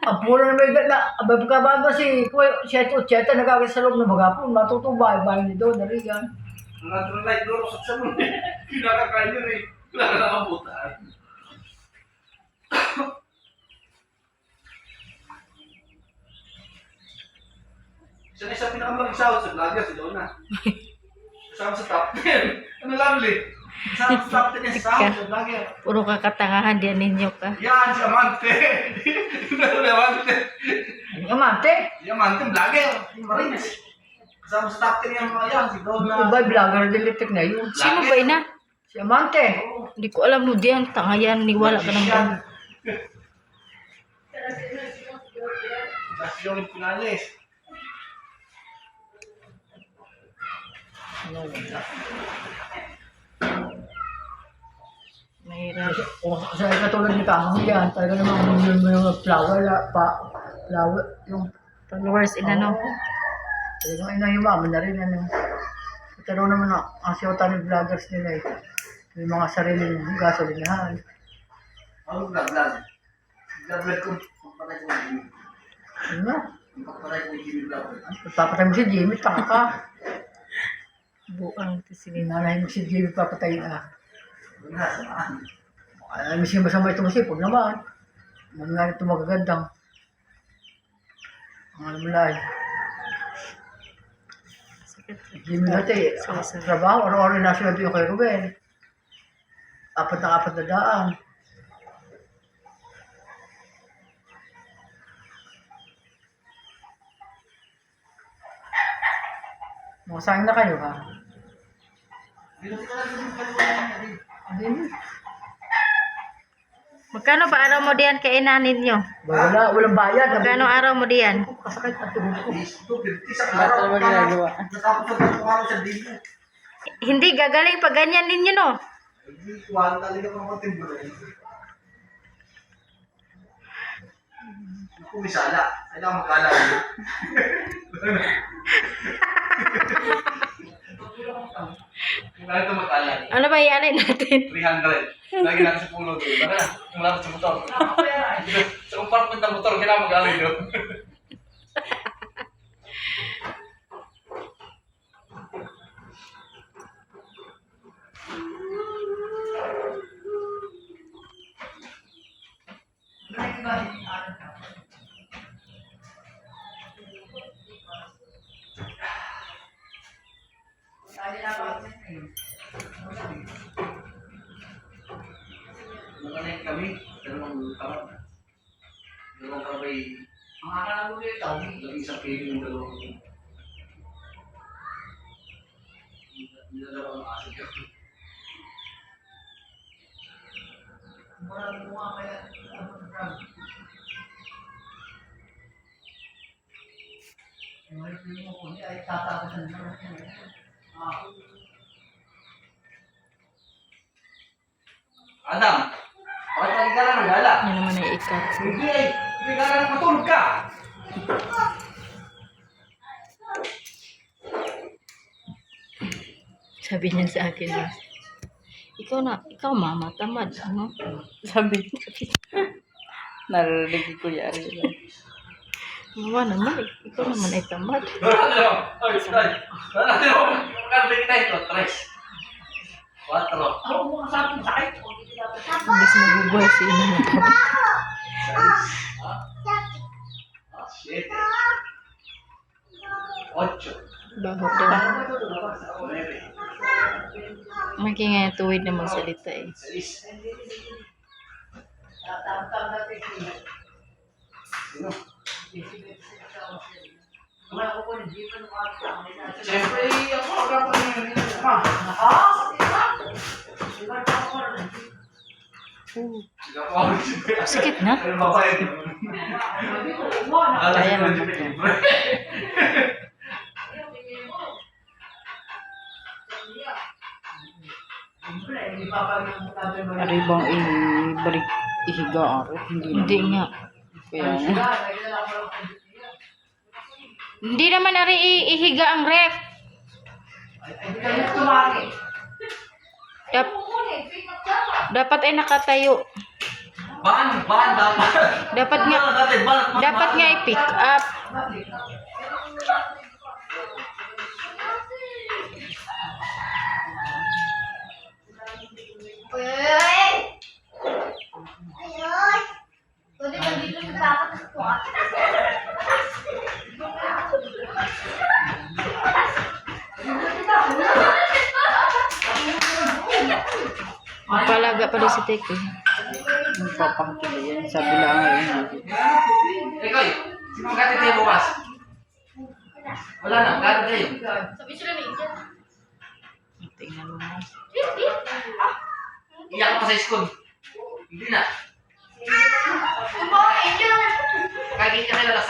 ang puro na may na, pagkababa si Kuya, siya ito, nagkakit sa loob ng bagapon, matutubay, bahay ni doon, nariyan. Natural light doon, saksa mo eh. Kinakakain yun eh. Wala ka nakabutaan. Siya na isa pinakamalaking sahod sa vlogger, si Donna. Kasama sa top 10. Ano lang ulit? Kasama sa top 10 yung sahod sa vlogger. Puro kakatangahan diyan ninyo ka. Yan, si Amante. Yung Amante. Ang amante, Si Amante, vlogger. Si Marines. Kasama sa top 10 yung mga yan, si Donna. iba vlogger dilitik na yun. Sino ba ina? Si Amante. Hindi ko alam mo diyan. Tangayan, niwala ka ng Yan. ganun. Tapos yung Pinales. Mahirap. O, sa katulad ni Kamang yan, talaga naman yung flower, flower, yung Followers inano. talagang inahimaman na rin, ano. Pero naman ang siyota ng vloggers nila eh. May mga sariling gasolinahan. Ano vlog? Vlog ko. Pagpatay ko yung Jimmy. Ano na? Pagpatay ko yung Jimmy vlog. Papatay mo si Jimmy, tanga ka. Buang tisilin. Nanay mo si Jimmy, papatayin ah. Ano na, samaan. Ay, mising masama ito masipag naman. Mangyari ito magagandang. Ang alam mo lang. Sakit. Jimmy dati, trabaho, araw-araw na sila doon kay Ruben. 4 na daan. Mga sayang na kayo ha? Hindi. Magkano ba araw mo diyan kay ina ninyo? Walang bayad. Magkano araw mo diyan? Kasakit ang tuhod ko. Isang araw. Natapos na ito araw sa dito. Hindi gagaling pag ganyan ninyo no. Hindi, kuhaan talaga ng mga timbre. Naku, may sala. Kailangan mag-alala yun. Kailangan ito mag-alala. Ano ba ianay natin? 300. Lagi natin sa pulo doon. Baka na, malapit sa motor. Sa compartment ng motor, kailangan mag-alala yun. Nakanay kami, dalawang karab. Dalawang karab ay Ang akala ko dito. labing isang kilo yung dalawang. Dalawang asin yun. Walang mga kaya. Yung review mo ko niya ay tatakasan na rin. Adam, bakit lagi ka lang nagala? Yan naman ay ikat. Hindi ay, hindi ka lang matulog ka. Sabi niya sa akin, ikaw mama, tamad, ano? Sabi niya. Narinig ko yan. Mama naman, ikaw naman ay tamad. Ay, magkano kita ito? 3. 4. Ako mo kasama sa akin. Imbis maguboy si ina na tamad. 7. 8. Baho daw. Making nga tuwid na magsalita eh. 6. Sino? Siyempre, ako agapan mo yun. Sakit na. Kaya naman. Aribang ibalik ihiga ako. Hindi nga. Kaya nga. Hindi naman ihiga ang ref. Dapat ay nakatayo. Ban dapat. Dapat nga, Ano dati, ban. dapat nga i-pick up. Magpalaga pa rin si Teko. Ang papangkili yan. Sabi lang ngayon. Ikaw, sino magkati tayo bukas? Wala na, magkati tayo. Tingnan mo na. Iyak ka pa sa school. Hindi na. Kahit hindi ka kilala,